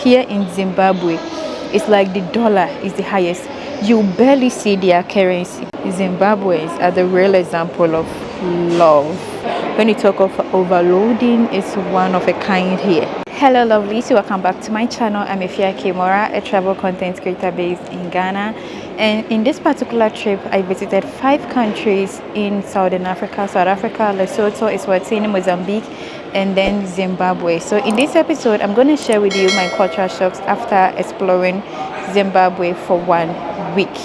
Here in Zimbabwe, it's like the dollar is the highest. You barely see their currency. Zimbabweans are the real example of love. When you talk of overloading, it's one of a kind here. Hello lovelies, welcome back to my channel. I'm EfyaKimora, a travel content creator based in Ghana. And in this particular trip, I visited 5 countries in Southern Africa: South Africa, Lesotho, Eswatini, Mozambique, and then Zimbabwe. So in this episode, I'm going to share with you my cultural shocks after exploring Zimbabwe for 1 week.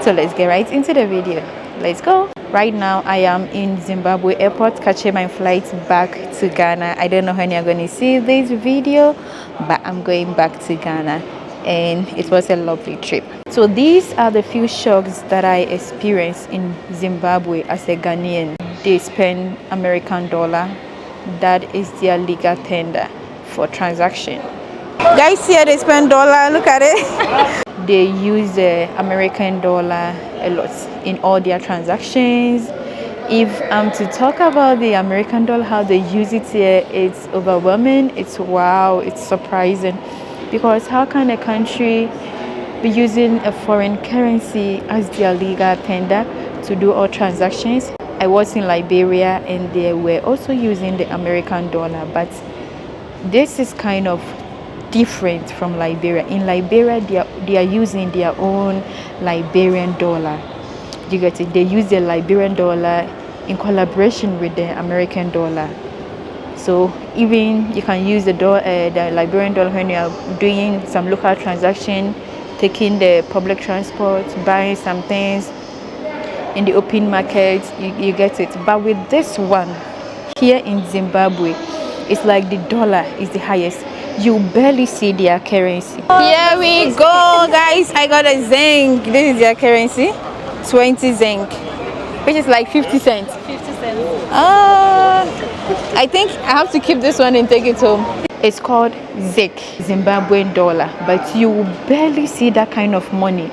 So let's get right into the video. Let's go. Right now I am in Zimbabwe airport, catching my flight back to Ghana. I don't know when you're going to see this video, but I'm going back to Ghana, and it was a lovely trip. So these are the few shocks that I experienced in Zimbabwe as a Ghanaian. They spend American dollar. That is their legal tender for transaction. Guys, here they spend dollar. Look at it. They use the American dollar a lot in all their transactions. If I'm to talk about the American dollar, how they use it here, it's overwhelming. It's wow, it's surprising. Because how can a country be using a foreign currency as their legal tender to do all transactions? I was in Liberia and they were also using the American dollar, but this is kind of different from Liberia. In Liberia, they are using their own Liberian dollar. You get it? They use the Liberian dollar in collaboration with the American dollar. So even you can use the Liberian dollar when you are doing some local transaction, taking the public transport, buying some things in the open market, you get it. But with this one here in Zimbabwe, it's like the dollar is the highest. You barely see their currency. Here we go, guys. I got a zinc. This is their currency, 20 zinc, which is like 50 cents. 50 cents. I think I have to keep this one and take it home. It's called ZIC, Zimbabwean dollar, but you barely see that kind of money.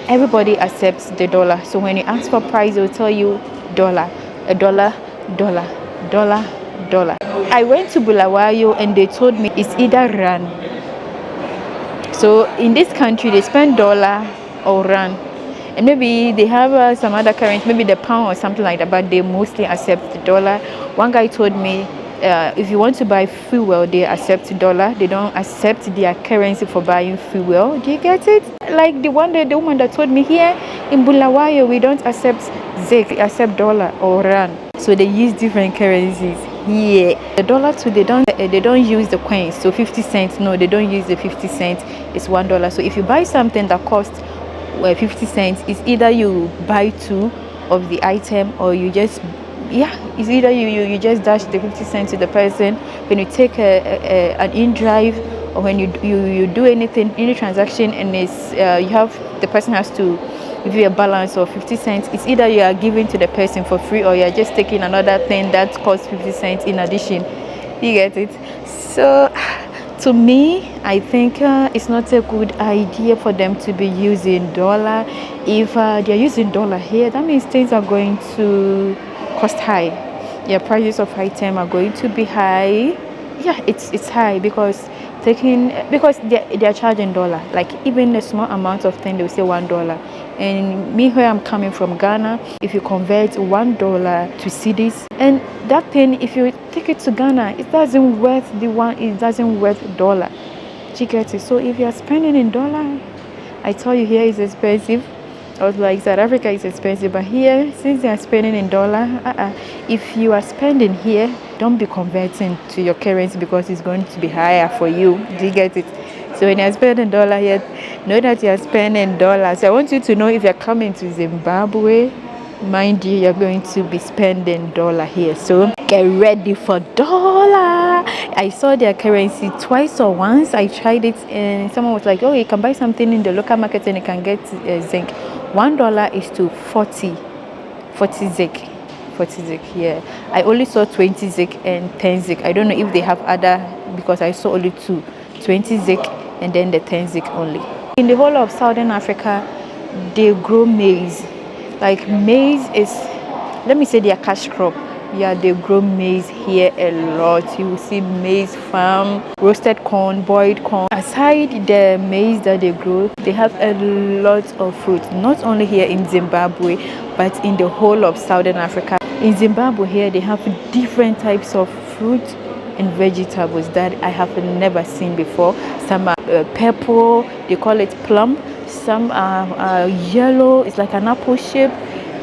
Everybody accepts the dollar. So when you ask for price, they'll tell you dollar, a dollar, dollar, dollar, dollar. I went to Bulawayo and they told me it's either rand. So in this country, they spend dollar or rand. And maybe they have some other currency, maybe the pound or something like that, but they mostly accept the dollar. One guy told me if you want to buy fuel, they accept dollar. They don't accept their currency for buying fuel. Do you get it? Like the woman that told me here in Bulawayo, we don't accept ZIC, we accept dollar or rand. So they use different currencies. Yeah, the dollar too, they don't use the coins. So 50 cents, no, they don't use the 50 cents. It's $1. So if you buy something that costs 50 cents, it's either you buy 2 of the item or you just it's either you just dash the 50 cents to the person when you take an in-drive, or when you do anything, any transaction, and it's the person has to give you a balance of 50 cents. It's either you are giving to the person for free or you are just taking another thing that costs 50 cents in addition. You get it? So to me, I think it's not a good idea for them to be using dollar. If they're using dollar here, that means things are going to cost high. Yeah, prices of item are going to be high. Yeah, it's high because they're charging dollar. Like even a small amount of thing, they will say $1. And me, where I'm coming from, Ghana, if you convert $1 to cedis, and that thing, if you take it to Ghana, it doesn't worth dollar. Do you get it? So if you're spending in dollar, I tell you, here is expensive. I was like, South Africa is expensive, but here, since they are spending in dollar, if you are spending here, don't be converting to your currency because it's going to be higher for you. Do you get it? So when you're spending dollar here, know that you're spending dollars. So I want you to know, if you're coming to Zimbabwe, mind you, you're going to be spending dollar here. So get ready for dollar. I saw their currency twice or once. I tried it and someone was like, oh, you can buy something in the local market and you can get zinc. $1 is to 40 zinc. 40 zinc. Yeah, I only saw 20 zinc and 10 zinc. I don't know if they have other, because I saw only 2, 20 zinc and then the 10 zinc only. In the whole of Southern Africa, they grow maize. Like maize is, let me say, their cash crop. Yeah, they grow maize here a lot. You will see maize farm, roasted corn, boiled corn. Aside the maize that they grow, they have a lot of fruit, not only here in Zimbabwe, but in the whole of Southern Africa. In Zimbabwe here, they have different types of fruit and vegetables that I have never seen before. Some are purple, they call it plum. Some are yellow, it's like an apple shape.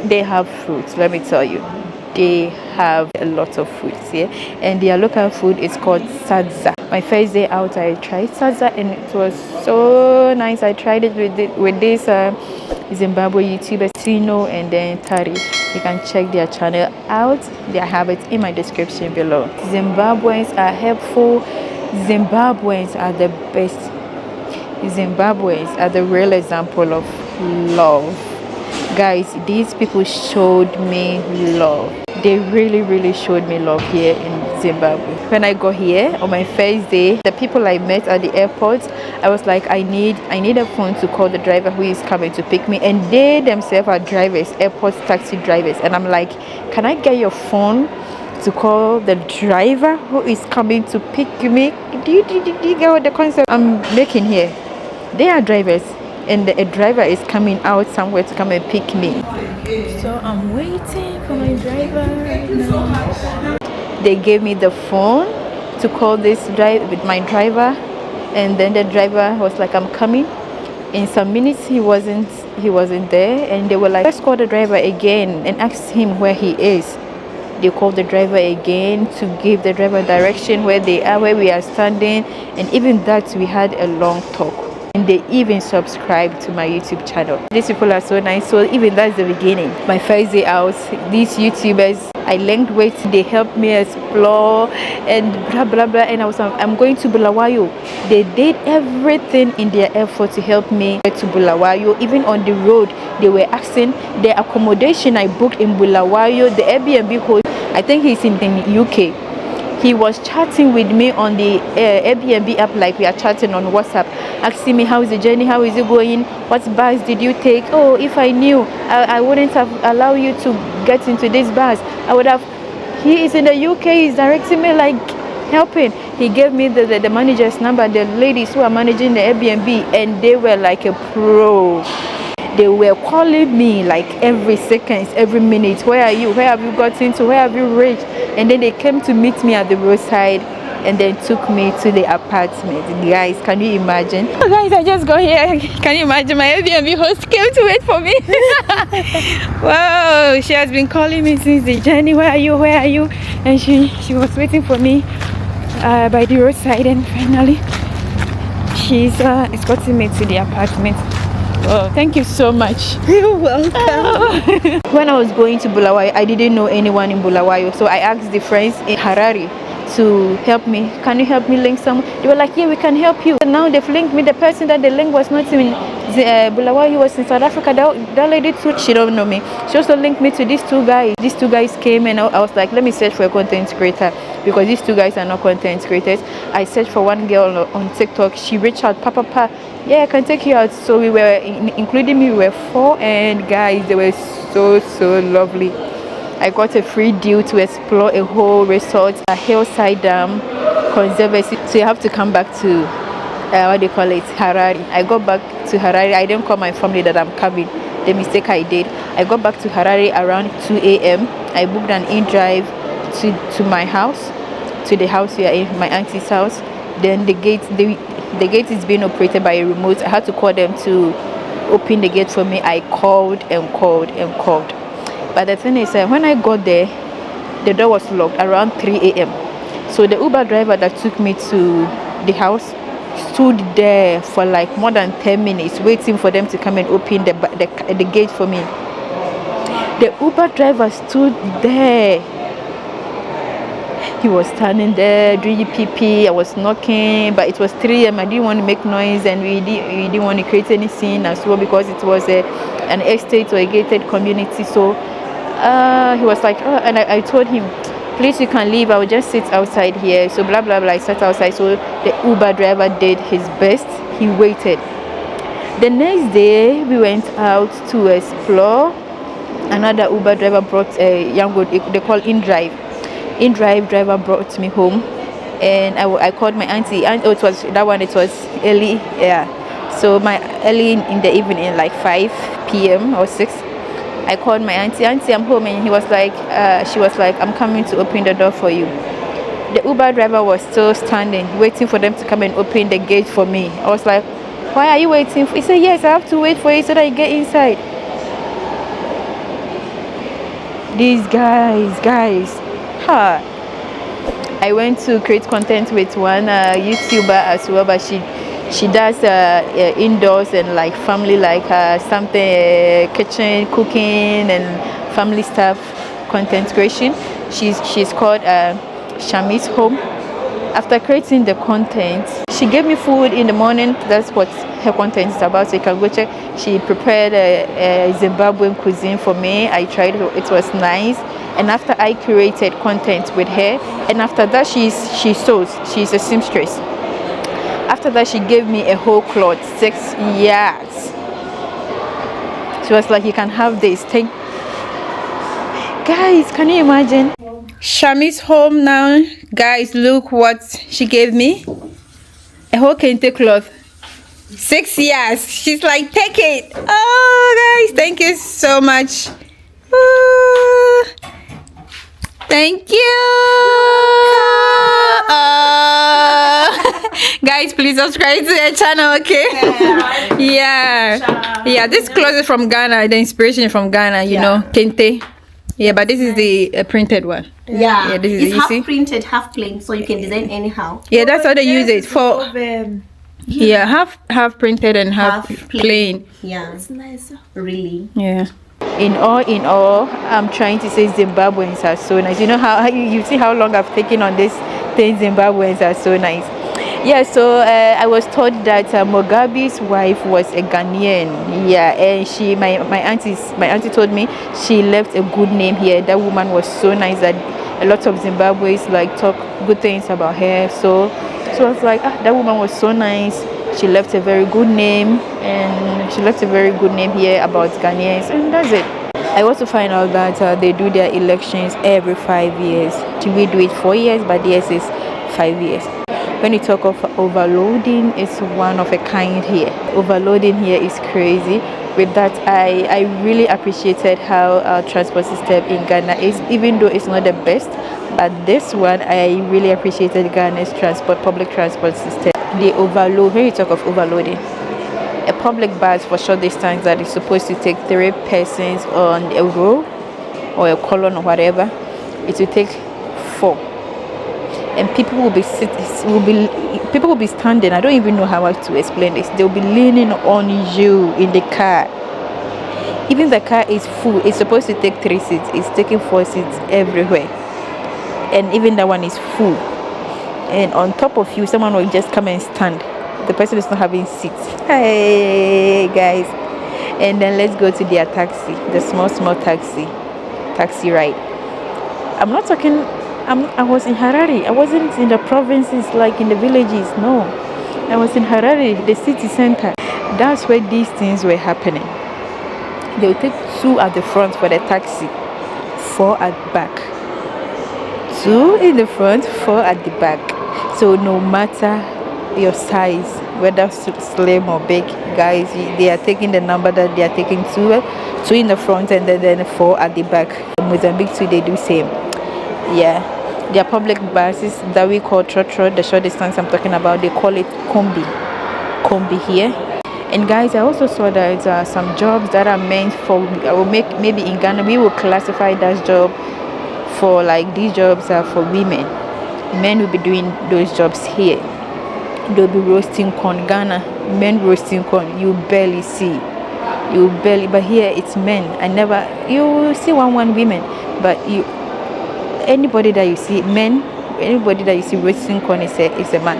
They have fruits, let me tell you. They have a lot of fruits here, and their local food is called sadza. My first day out, I tried sadza, and it was so nice. I tried it with this Zimbabwe YouTuber Tino and then Tari. You can check their channel out. I have it in my description below. Zimbabweans are helpful. Zimbabweans are the best. Zimbabweans are the real example of love. Guys, these people showed me love. They really showed me love here in Zimbabwe. When I got here on my first day, the people I met at the airport, I was like, I need a phone to call the driver who is coming to pick me, and they themselves are drivers, airport taxi drivers, and I'm like, can I get your phone to call the driver who is coming to pick me? Do you get what the concept I'm making here? They are drivers, and a driver is coming out somewhere to come and pick me. So I'm waiting for my driver right now. They gave me the phone to call this drive with my driver, and then the driver was like, I'm coming. In some minutes he wasn't there, and they were like, let's call the driver again and ask him where he is. They called the driver again to give the driver direction where they are, where we are standing, and even that we had a long talk. And they even subscribed to my YouTube channel. These people are so nice. So even that's the beginning. My first day out, these YouTubers, I linked with, they helped me explore and blah blah blah, and I'm going to Bulawayo. They did everything in their effort to help me get to Bulawayo. Even on the road, they were asking the accommodation I booked in Bulawayo, the Airbnb host, I think he's in the UK. He was chatting with me on the Airbnb app, like we are chatting on WhatsApp, asking me how is the journey, how is it going, what bus did you take? Oh, if I knew, I wouldn't have allowed you to get into this bus. I would have. He is in the UK, he's directing me, like helping. He gave me the manager's number, the ladies who are managing the Airbnb, and they were like a pro. They were calling me like every second, every minute. Where are you? Where have you gotten to? Where have you reached? And then they came to meet me at the roadside and then took me to the apartment. Guys, can you imagine? Oh, guys, I just got here. Can you imagine? My Airbnb host came to wait for me. Wow, she has been calling me since the journey. Where are you? Where are you? And she was waiting for me by the roadside, and finally she's escorting me to the apartment. Oh, thank you so much. You're welcome. When I was going to Bulawayo, I didn't know anyone in Bulawayo, so I asked the friends in Harare to help me. Can you help me link someone? They were like, yeah, we can help you. And now they've linked me. The person that they linked was not in Bulawayo, was in South Africa. That lady too, she don't know me. She also linked me to these two guys. These two guys came, and I was like, let me search for a content creator, because these two guys are not content creators. I searched for one girl on TikTok. She reached out, papa, yeah, I can take you out. So we were, including me, we were 4, and guys, they were so lovely. I got a free deal to explore a whole resort, a hillside dam conservancy. So you have to come back to what they call it, Harare. I got back to Harare. I didn't call my family that I'm coming. The mistake I did. I got back to Harare around 2 a.m. I booked an in-drive to my house, to the house we are in, my auntie's house. Then the gate is being operated by a remote. I had to call them to open the gate for me. I called and called. But the thing is, when I got there, the door was locked around 3 a.m. So the Uber driver that took me to the house stood there for like more than 10 minutes waiting for them to come and open the gate for me. The Uber driver stood there. He was standing there doing PP. I was knocking, but it was 3 a.m. I didn't want to make noise, and we didn't want to create any scene as well, because it was an estate or a gated community. So he was like, oh, and I told him, please, you can leave. I will just sit outside here. So blah blah blah. I sat outside. So the Uber driver did his best. He waited. The next day we went out to explore. Another Uber driver brought a young girl, they call in-drive driver brought me home, and I called my auntie, and it was early, yeah, so my early in the evening, like 5 p.m. or 6. I called my auntie, I'm home, and she was like, I'm coming to open the door for you. The Uber driver was still standing waiting for them to come and open the gate for me. I was like, why are you waiting? He said, yes, I have to wait for you so that you get inside. These guys, ha. I went to create content with one YouTuber as well, but she does indoors and like family, like something kitchen cooking and family stuff content creation. She's called Shami's Home. After creating the content, she gave me food in the morning. That's what her content is about, so you can go check. She prepared a Zimbabwean cuisine for me. I tried it, it was nice. And after I created content with her, and after that she sews, she's a seamstress. After that she gave me a whole cloth, 6 yards. She was like, you can have this thing. Guys, can you imagine? Shami's home now. Guys, look what she gave me. A whole kente cloth, 6 years. She's like, take it. Oh guys, thank you so much. Ooh, thank you. Guys, please subscribe to the channel, okay? Yeah, this cloth is from Ghana. The inspiration is from Ghana, you know, kente. Yeah, but this is the printed one. Yeah, this is it's you half see? printed, half plain, so you can design anyhow. Yeah, that's how they use it for. Yeah, half printed and half plain. Yeah, it's nice. Really. Yeah. In all, I'm trying to say Zimbabweans are so nice. You know how you see how long I've taken on this thing. Zimbabweans are so nice. Yeah, so I was told that Mugabe's wife was a Ghanaian. Yeah, and my auntie told me she left a good name here. That woman was so nice that a lot of Zimbabweans like talk good things about her. So I was like, that woman was so nice. She left a very good name, and she left a very good name here about Ghanaians, and that's it. I also find out that they do their elections every 5 years. We do it 4 years, but theirs is 5 years. When you talk of overloading, it's one of a kind here. Overloading here is crazy. With that, I really appreciated how our transport system in Ghana is, even though it's not the best. But this one, I really appreciated Ghana's public transport system. They overload. When you talk of overloading, a public bus for short distance that is supposed to take 3 persons on a row or a column or whatever, it will take 4. And people will be standing. I don't even know how to explain this. They'll be leaning on you in the car. Even the car is full. It's supposed to take 3 seats. It's taking 4 seats everywhere. And even that one is full. And on top of you, someone will just come and stand. The person is not having seats. Hey guys. And then let's go to their taxi, the small taxi ride. I'm not talking. I was in Harare. I wasn't in the provinces like in the villages. No, I was in Harare, the city center. That's where these things were happening. They would take 2 at the front for the taxi, 4 at the back. 2 in the front, 4 at the back. So no matter your size, whether slim or big, guys, they are taking the number that they are taking. 2 in the front and then 4 at the back. In Mozambique too, they do same. Yeah, their public buses that we call trotro, the short distance I'm talking about, they call it combi here. And guys, I also saw that some jobs that are meant for, I will make maybe in Ghana we will classify that job for, like, these jobs are for women. Men will be doing those jobs here. They'll be roasting corn. Ghana, men roasting corn, you barely see. But here it's men. You see one women, but anybody that you see roasting corn is a man.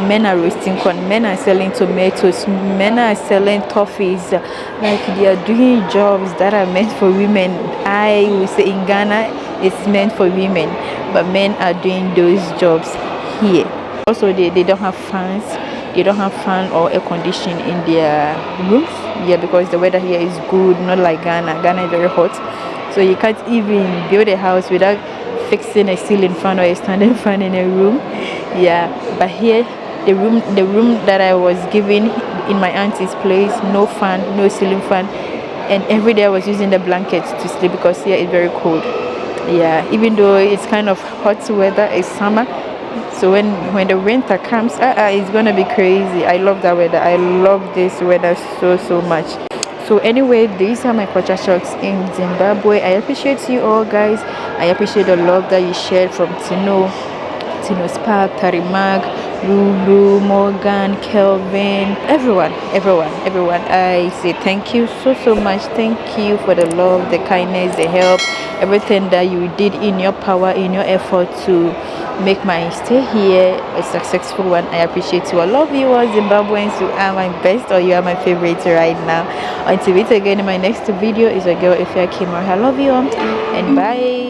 Men are roasting corn. Men are selling tomatoes. Men are selling toffees. Like, they are doing jobs that are meant for women. I will say in Ghana it's meant for women, but men are doing those jobs here. Also, they don't have fans. they don't have fan or air condition in their rooms. Yeah, because the weather here is good, not like Ghana is very hot, so you can't even build a house without fixing a ceiling fan or a standing fan in a room. Yeah, but here the room that I was given in my auntie's place, no fan, no ceiling fan, and every day I was using the blankets to sleep because here it's very cold. Yeah, even though it's kind of hot weather, it's summer, so when the winter comes, it's gonna be crazy. I love that weather. I love this weather so much. So anyway, these are my culture shocks in Zimbabwe. I appreciate you all, guys. I appreciate the love that you shared from Tino Spark, Tarimag, Lulu, Morgan, Kelvin, everyone. I say thank you so much. Thank you for the love, the kindness, the help, everything that you did in your power, in your effort to make my stay here a successful one. I appreciate you. I love you all, Zimbabweans. You are my best, or you are my favorite right now. Until we meet again in my next video, is a girl EfyaKimora. I love you all, and bye.